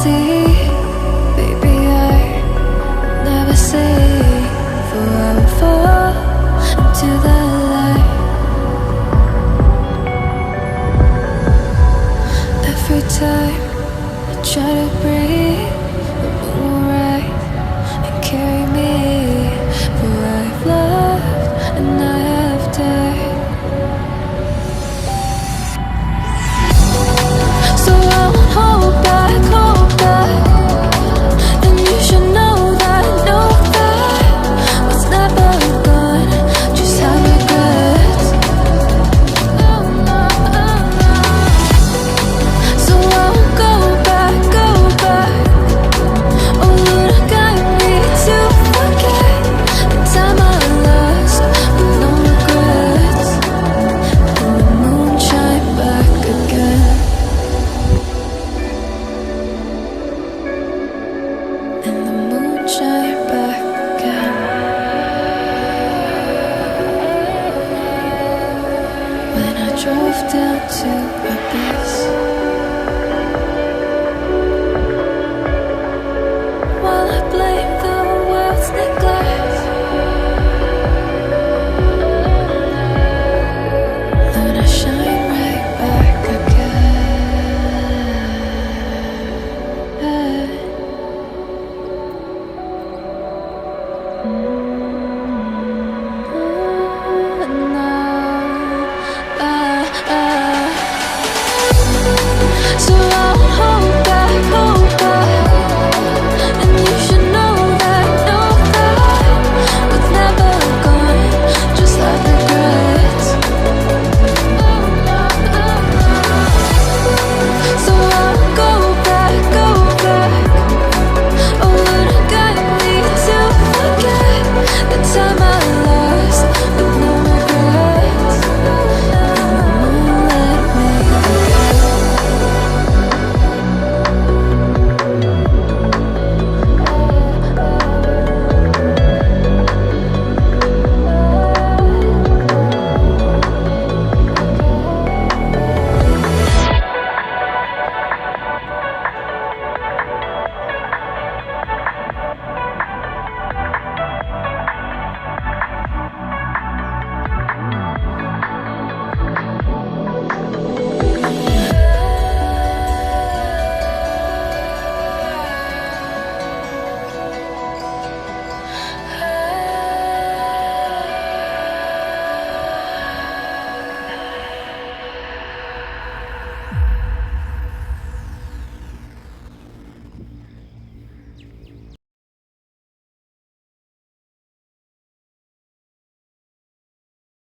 see, baby, I never say, for I will fall into the light. Every time I try to breathe, the moon will rise and carry me, for I've loved and I have died. So I won't hold back, and you should know that what's never gone just have regrets. So I won't go back. Oh Lord, guide me to forget the time I lost with no regrets, and the moon shine back again. And the moon shine back again. When I drove down to abyss.